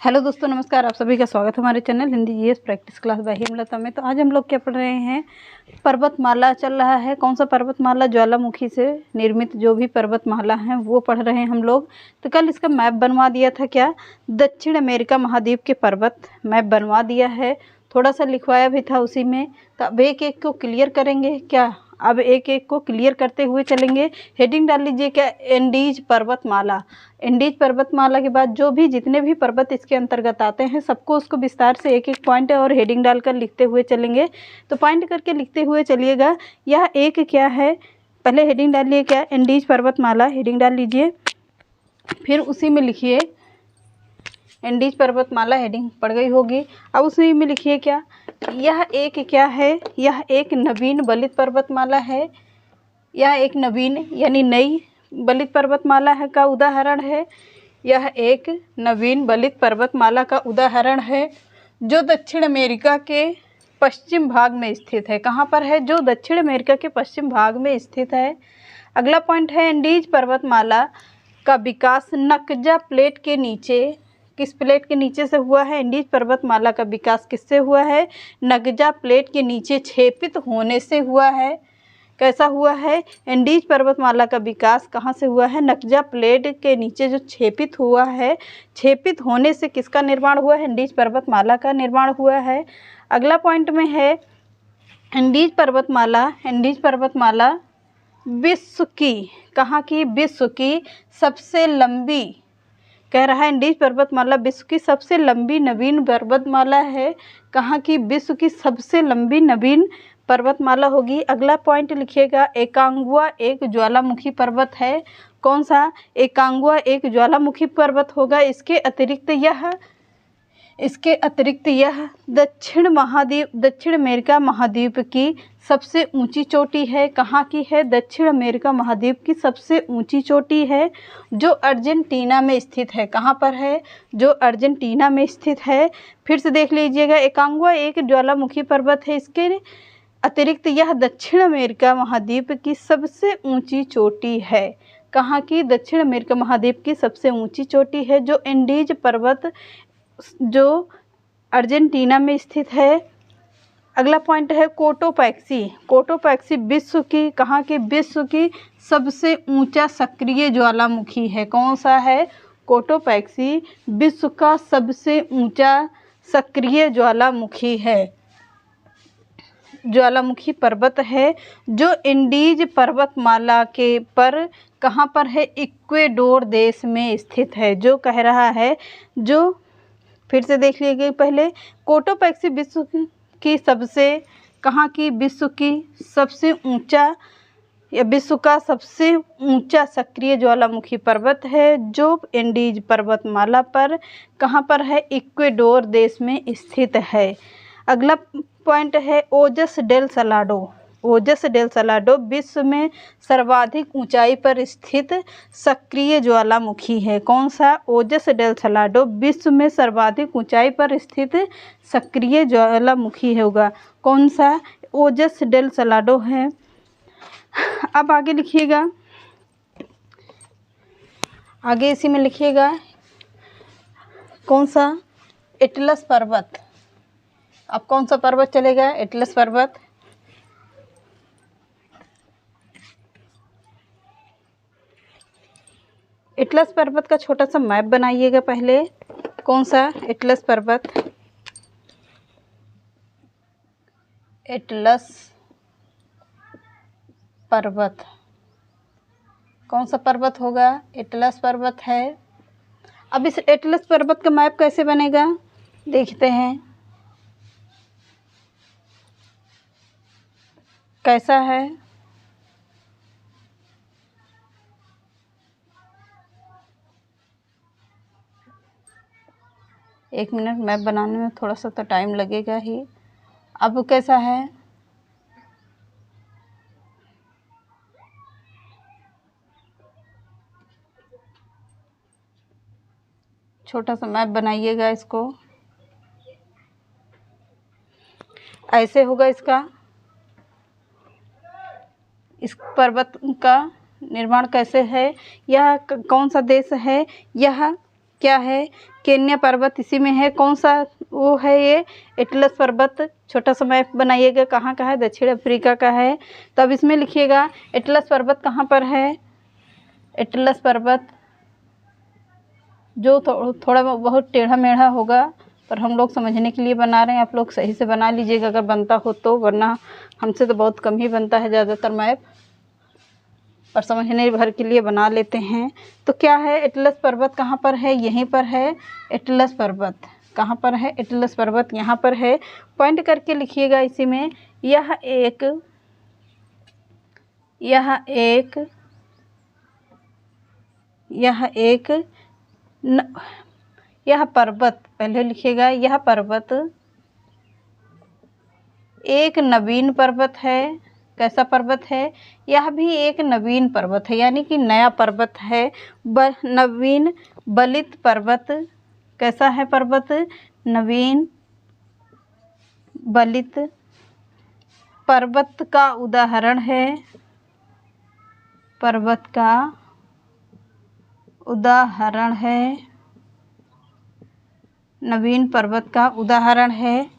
Hello दोस्तों, नमस्कार। आप सभी का स्वागत है हमारे channel Hindi GS practice class by Hemlata में। तो आज हम लोग क्या पढ़ रहे हैं, पर्वतमाला चल रहा है। कौन सा पर्वतमाला? ज्वालामुखी से निर्मित जो भी पर्वतमाला हैं वो पढ़ रहे हैं हम लोग। तो कल इसका मैप बनवा दिया था, क्या दक्षिण अमेरिका महाद्वीप के पर्वत मैप बनवा दिया है, थोड़ा सा लिखवाया भी था उसी में। तो अब एक एक को क्लियर करेंगे क्या, अब एक एक को क्लियर करते हुए चलेंगे। हेडिंग डाल लीजिए क्या, एंडीज पर्वतमाला। एंडीज पर्वतमाला के बाद जो भी जितने भी पर्वत इसके अंतर्गत आते हैं सबको उसको विस्तार से एक एक पॉइंट और हेडिंग डालकर लिखते हुए चलेंगे। तो पॉइंट करके लिखते हुए चलिएगा। यह एक क्या है, पहले हेडिंग डालिए क्या, एंडीज पर्वतमाला हेडिंग डाल लीजिए, फिर उसी में लिखिए एंडीज पर्वतमाला, हेडिंग पड़ गई होगी। अब उसी में लिखिए क्या, यह एक क्या है, यह एक नवीन बलित पर्वतमाला है। यह एक नवीन यानी नई बलित पर्वतमाला है का उदाहरण है। यह एक नवीन बलित पर्वतमाला का उदाहरण है जो दक्षिण अमेरिका के पश्चिम भाग में स्थित है। कहाँ पर है? जो दक्षिण अमेरिका के पश्चिम भाग में स्थित है। अगला पॉइंट है, एंडीज पर्वतमाला का विकास नकजा प्लेट के नीचे, किस प्लेट के नीचे से हुआ है? एंडीज पर्वतमाला का विकास किससे हुआ है? नकजा प्लेट के नीचे छेपित होने से हुआ है। कैसा हुआ है? एंडीज पर्वतमाला का विकास कहाँ से हुआ है? नकजा प्लेट के नीचे जो छेपित हुआ है, छेपित होने से किसका निर्माण हुआ है? एंडीज पर्वतमाला का निर्माण हुआ है। अगला पॉइंट में है, एंडीज पर्वतमाला विश्व की, कहाँ की? विश्व की सबसे लंबी, कह रहा है एंडीज पर्वतमाला विश्व की सबसे लंबी नवीन पर्वतमाला है। कहाँ की? विश्व की सबसे लंबी नवीन पर्वतमाला होगी। अगला पॉइंट लिखिएगा, एकांगुआ एक ज्वालामुखी पर्वत है। कौन सा? एकांगुआ एक ज्वालामुखी पर्वत होगा। इसके अतिरिक्त यह दक्षिण अमेरिका महाद्वीप की सबसे ऊंची चोटी है। कहाँ की है? दक्षिण अमेरिका महाद्वीप की सबसे ऊंची चोटी है जो अर्जेंटीना में स्थित है। कहाँ पर है? जो अर्जेंटीना में स्थित है। फिर से देख लीजिएगा, एकांगुआ एक ज्वालामुखी पर्वत है, इसके अतिरिक्त यह दक्षिण अमेरिका महाद्वीप की सबसे ऊंची चोटी है। कहाँ की? दक्षिण अमेरिका महाद्वीप की सबसे ऊंची चोटी है जो एंडीज पर्वत जो अर्जेंटीना में स्थित है। अगला पॉइंट है, कोटोपैक्सी विश्व की, कहाँ की? विश्व की सबसे ऊंचा सक्रिय ज्वालामुखी है। कौन सा है? कोटोपैक्सी विश्व का सबसे ऊंचा सक्रिय ज्वालामुखी पर्वत है जो एंडीज पर्वतमाला के पर कहाँ पर है? इक्वेडोर देश में स्थित है। जो कह रहा है, जो फिर से देख लीजिए, पहले कोटोपैक्सी विश्व की सबसे, कहाँ की? विश्व की सबसे ऊंचा या विश्व का सबसे ऊंचा सक्रिय ज्वालामुखी पर्वत है जो एंडीज पर्वतमाला पर कहाँ पर है? इक्वेडोर देश में स्थित है। अगला पॉइंट है, ओजस डेल सलाडो विश्व में सर्वाधिक ऊंचाई पर स्थित सक्रिय ज्वालामुखी है। कौन सा? ओजस डेल सलाडो विश्व में सर्वाधिक ऊंचाई पर स्थित सक्रिय ज्वालामुखी होगा। कौन सा? ओजस डेल सलाडो है। अब आगे लिखिएगा, आगे इसी में लिखिएगा, कौन सा? एटलस पर्वत। अब कौन सा पर्वत चलेगा? एटलस पर्वत। एटलस पर्वत का छोटा सा मैप बनाइएगा पहले। कौन सा? एटलस पर्वत कौन सा पर्वत होगा? एटलस पर्वत है। अब इस एटलस पर्वत का मैप कैसे बनेगा देखते हैं, कैसा है। एक मिनट, मैप बनाने में थोड़ा सा तो टाइम लगेगा ही। अब कैसा है? छोटा सा मैप बनाइएगा, इसको ऐसे होगा। इस पर्वत का निर्माण कैसे है? यह कौन सा देश है? यह क्या है, केन्या पर्वत इसी में है। कौन सा वो है ये, एटलस पर्वत। छोटा सा मैप बनाइएगा, कहाँ का है, दक्षिण अफ्रीका का है। तो अब इसमें लिखिएगा एटलस पर्वत कहाँ पर है। एटलस पर्वत जो थोड़ा बहुत टेढ़ा मेढ़ा होगा, पर हम लोग समझने के लिए बना रहे हैं, आप लोग सही से बना लीजिएगा अगर बनता हो तो, वरना हमसे तो बहुत कम ही बनता है ज़्यादातर मैप, पर समझने भर के लिए बना लेते हैं। तो क्या है, एटलस पर्वत कहाँ पर है, यहीं पर है एटलस पर्वत। कहाँ पर है एटलस पर्वत, यहाँ पर है। पॉइंट करके लिखिएगा इसी में। यह पर्वत, पहले लिखिएगा, यह पर्वत एक नवीन पर्वत है। कैसा पर्वत है, यह भी एक नवीन पर्वत है, यानी कि नया पर्वत है। नवीन बलित पर्वत, कैसा है पर्वत, नवीन बलित पर्वत का उदाहरण है। पर्वत का उदाहरण है, नवीन पर्वत का उदाहरण है।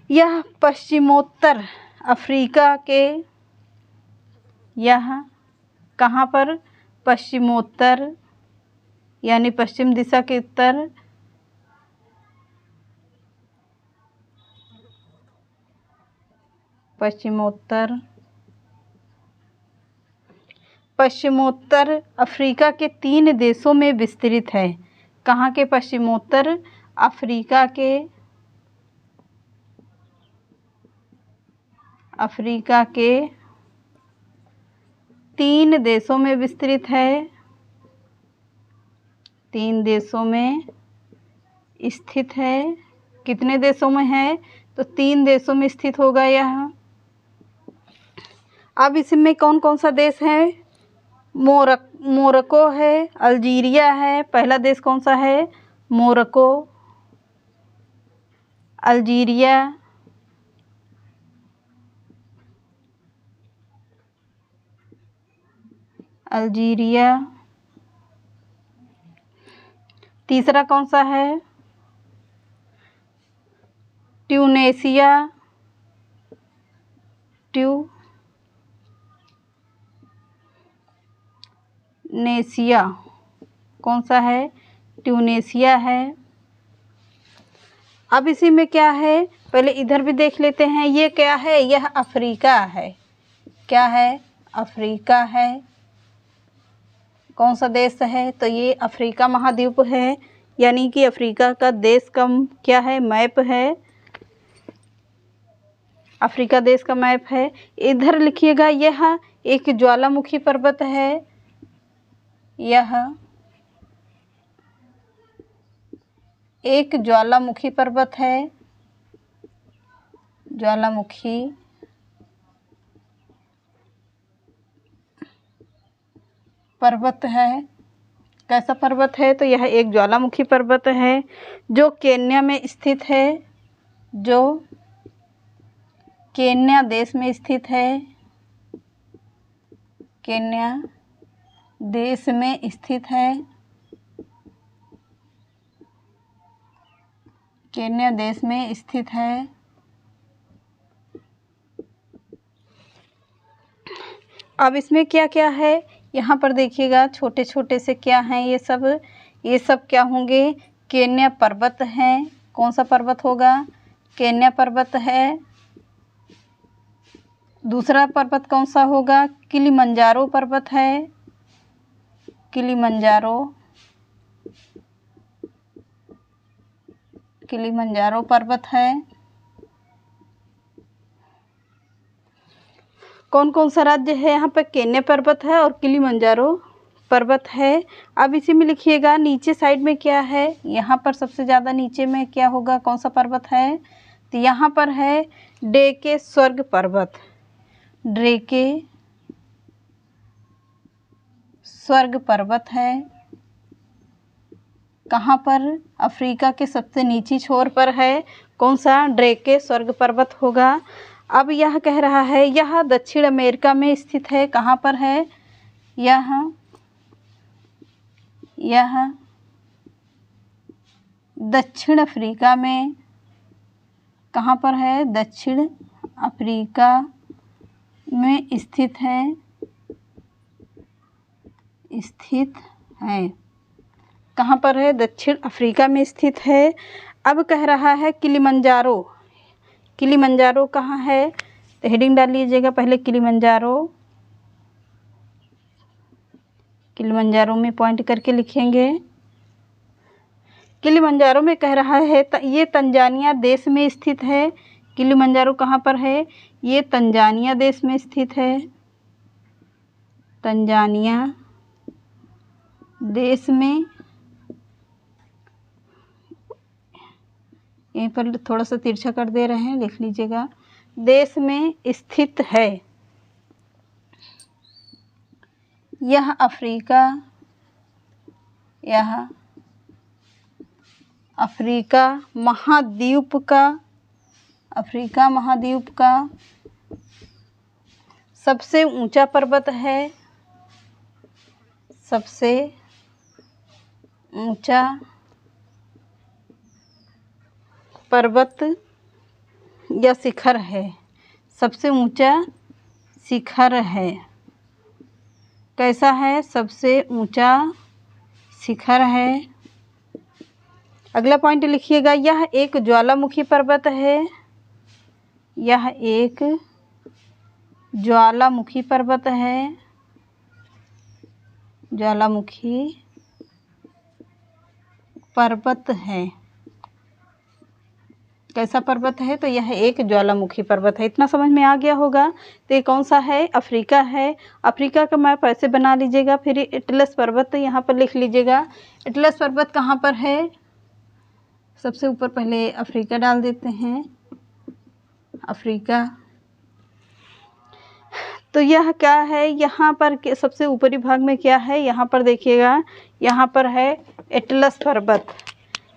यह पश्चिमोत्तर अफ्रीका के, यह कहाँ पर, पश्चिमोत्तर यानी पश्चिम दिशा के उत्तर, पश्चिमोत्तर अफ्रीका के 3 देशों में विस्तृत है। कहाँ के, पश्चिमोत्तर अफ्रीका के 3 देशों में विस्तृत है। 3 देशों में स्थित है। कितने देशों में है, तो 3 देशों में स्थित होगा यह। अब इसमें कौन कौन सा देश है, मोरक्को है, अल्जीरिया है। पहला देश कौन सा है, मोरक्को, अल्जीरिया। तीसरा कौन सा है, ट्यूनेशिया, कौन सा है, ट्यूनेशिया है। अब इसी में क्या है, पहले इधर भी देख लेते हैं। ये क्या है, यह अफ्रीका है। क्या है, अफ्रीका है। कौन सा देश है, तो ये अफ्रीका महाद्वीप है, यानी कि अफ्रीका का देश का क्या है, मैप है। अफ्रीका देश का मैप है। इधर लिखिएगा, यह एक ज्वालामुखी पर्वत है। यह एक ज्वालामुखी पर्वत है। ज्वालामुखी पर्वत है। कैसा पर्वत है, तो यह एक ज्वालामुखी पर्वत है जो केन्या में स्थित है। जो केन्या देश में स्थित है। केन्या देश में स्थित है। केन्या देश में स्थित है। अब इसमें क्या क्या है, यहाँ पर देखिएगा, छोटे छोटे से क्या हैं ये सब क्या होंगे, केन्या पर्वत हैं। कौन सा पर्वत होगा, केन्या पर्वत है। दूसरा पर्वत कौन सा होगा, किलिमंजारो पर्वत है। किलिमंजारो पर्वत है। कौन कौन सा राज्य है यहाँ पर, केन्या पर्वत है और किलिमंजारो पर्वत है। अब इसी में लिखिएगा, नीचे साइड में क्या है, यहाँ पर सबसे ज़्यादा नीचे में क्या होगा, कौन सा पर्वत है, तो यहाँ पर है डेके स्वर्ग पर्वत। डेके स्वर्ग पर्वत है। कहाँ पर, अफ्रीका के सबसे नीची छोर पर है। कौन सा, ड्रेके स्वर्ग पर्वत होगा। अब यह कह रहा है, यह दक्षिण अमेरिका में स्थित है। कहाँ पर है, यह दक्षिण अफ्रीका में कहाँ पर है? दक्षिण अफ्रीका में स्थित है, कहाँ पर है? दक्षिण अफ्रीका में स्थित है। अब कह रहा है किलिमंजारो, किलिमंजारो कहाँ है? तो हेडिंग डाल लीजिएगा पहले किलिमंजारो, किलिमंजारो में पॉइंट करके लिखेंगे। किलिमंजारो में कह रहा है ये तंजानिया देश में स्थित है। किलिमंजारो कहाँ पर है? ये तंजानिया देश में स्थित है, तंजानिया देश में। यहीं पर थोड़ा सा तिरछा कर दे रहे हैं, लिख लीजिएगा, देश में स्थित है। यह अफ्रीका महाद्वीप का सबसे ऊंचा पर्वत है, सबसे ऊंचा पर्वत या शिखर है, सबसे ऊंचा शिखर है। कैसा है? सबसे ऊंचा शिखर है। अगला पॉइंट लिखिएगा, यह एक ज्वालामुखी पर्वत है, यह एक ज्वालामुखी पर्वत है, ज्वालामुखी पर्वत है। कैसा पर्वत है? तो यह एक ज्वालामुखी पर्वत है। इतना समझ में आ गया होगा। तो ये कौन सा है? अफ्रीका है। अफ्रीका का मैप ऐसे बना लीजिएगा। फिर एटलस पर्वत यहाँ पर लिख लीजिएगा। एटलस पर्वत कहाँ पर है? सबसे ऊपर पहले अफ्रीका डाल देते हैं, अफ्रीका। तो यह क्या है? यहाँ पर सबसे ऊपरी भाग में क्या है? यहाँ पर देखिएगा, यहाँ पर है एटलस पर्वत।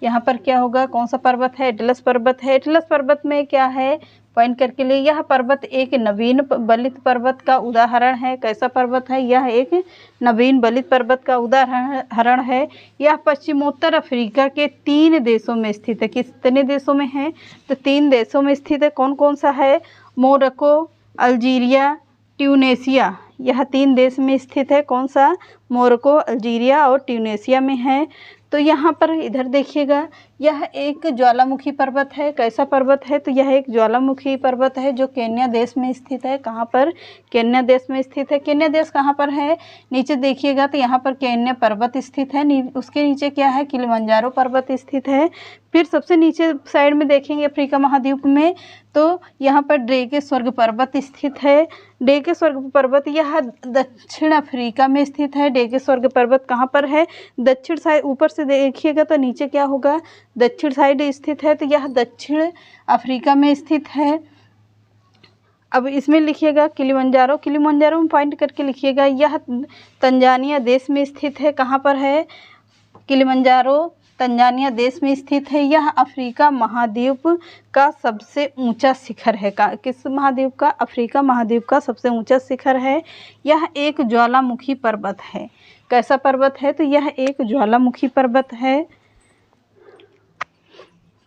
यहाँ पर क्या होगा? कौन सा पर्वत है? एटलस पर्वत है। एटलस पर्वत में क्या है? पॉइंट करके लिए, यह पर्वत एक नवीन बलित पर्वत का उदाहरण है। कैसा पर्वत है? यह एक नवीन बलित पर्वत का उदाहरण है। यह पश्चिमोत्तर अफ्रीका के 3 देशों में स्थित है। कितने देशों में है? तो 3 देशों में स्थित है। कौन कौन सा है? Morocco, Algeria, Tunisia. यह 3 देश में स्थित है। कौन सा? मोरक्को, अल्जीरिया और ट्यूनेशिया में है। तो यहाँ पर इधर देखिएगा, यह एक ज्वालामुखी पर्वत है। कैसा पर्वत है? तो यह एक ज्वालामुखी पर्वत है जो केन्या देश में स्थित है। कहाँ पर? केन्या देश में स्थित है। केन्या देश कहाँ पर है? नीचे देखिएगा तो यहाँ पर केन्या पर्वत स्थित है। उसके नीचे क्या है? किलिमंजारो पर्वत स्थित है। फिर सबसे नीचे साइड में देखेंगे अफ्रीका महाद्वीप में, तो यहाँ पर ड्रेके स्वर्ग पर्वत स्थित है। ड्रेके स्वर्ग पर्वत यह दक्षिण अफ्रीका में स्थित है। ड्रेके स्वर्ग पर्वत कहाँ पर है? दक्षिण साइड। ऊपर से देखिएगा तो नीचे क्या होगा? दक्षिण साइड स्थित है। तो यह दक्षिण अफ्रीका में स्थित है। अब इसमें लिखिएगा किलिमंजारो, किलिमंजारो में पॉइंट करके लिखिएगा, यह तंजानिया देश में स्थित है। कहाँ पर है? किलिमंजारो तंजानिया देश में स्थित है। यह अफ्रीका महाद्वीप का सबसे ऊंचा शिखर है। किस महाद्वीप का? अफ्रीका महाद्वीप का सबसे ऊंचा शिखर है। यह एक ज्वालामुखी पर्वत है। कैसा पर्वत है? तो यह एक ज्वालामुखी पर्वत है।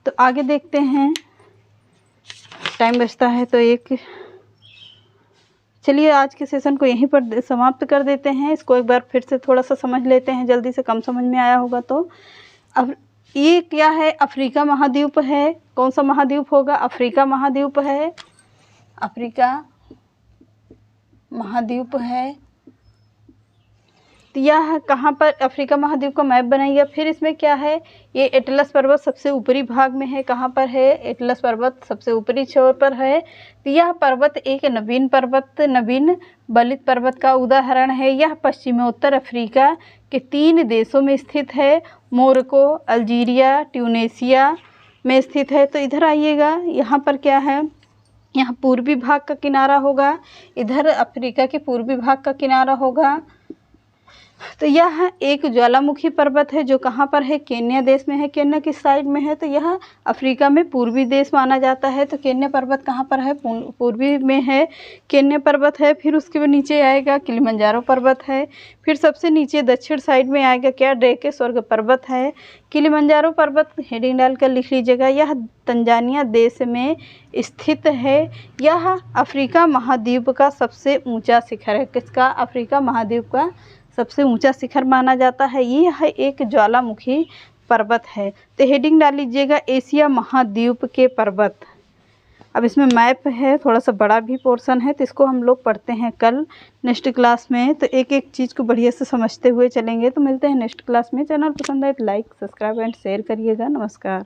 तो आगे देखते हैं, टाइम बचता है तो चलिए आज के सेशन को यहीं पर समाप्त कर देते हैं। इसको एक बार फिर से थोड़ा सा समझ लेते हैं, जल्दी से, कम समझ में आया होगा तो। अब ये क्या है? अफ्रीका महाद्वीप है। कौन सा महाद्वीप होगा? अफ्रीका महाद्वीप है, अफ्रीका महाद्वीप है। तो यह कहाँ पर? अफ्रीका महाद्वीप का मैप बनाइए। फिर इसमें क्या है? ये एटलस पर्वत सबसे ऊपरी भाग में है। कहाँ पर है? एटलस पर्वत सबसे ऊपरी छोर पर है। तो यह पर्वत एक नवीन बलित पर्वत का उदाहरण है। यह पश्चिमोत्तर अफ्रीका के 3 देशों में स्थित है। मोरक्को, अल्जीरिया, ट्यूनेशिया में स्थित है। तो इधर आइएगा, यहाँ पर क्या है? यहाँ पूर्वी भाग का किनारा होगा। इधर अफ्रीका के पूर्वी भाग का किनारा होगा। तो यह एक ज्वालामुखी पर्वत है जो कहाँ पर है, केन्या देश में है। केन्या किस साइड में है, तो यह अफ्रीका में पूर्वी देश माना जाता है। तो केन्या पर्वत कहाँ पर है, पूर्वी में है, केन्या पर्वत है। फिर उसके बाद नीचे आएगा किलिमंजारो पर्वत है। फिर सबसे नीचे दक्षिण साइड में आएगा क्या, ड्रेके स्वर्ग पर्वत है। किलिमंजारो पर्वत हेडिंग डाल कर लिख लीजिएगा। यह तंजानिया देश में स्थित है। यह अफ्रीका महाद्वीप का सबसे ऊंचा शिखर है। किसका, अफ्रीका महाद्वीप का सबसे ऊंचा शिखर माना जाता है। ये है एक ज्वालामुखी पर्वत है। तो हेडिंग डाल लीजिएगा एशिया महाद्वीप के पर्वत। अब इसमें मैप है, थोड़ा सा बड़ा भी पोर्शन है, तो इसको हम लोग पढ़ते हैं कल नेक्स्ट क्लास में। तो एक एक चीज़ को बढ़िया से समझते हुए चलेंगे। तो मिलते हैं नेक्स्ट क्लास में। चैनल पसंद आए तो लाइक, सब्सक्राइब एंड शेयर करिएगा। नमस्कार।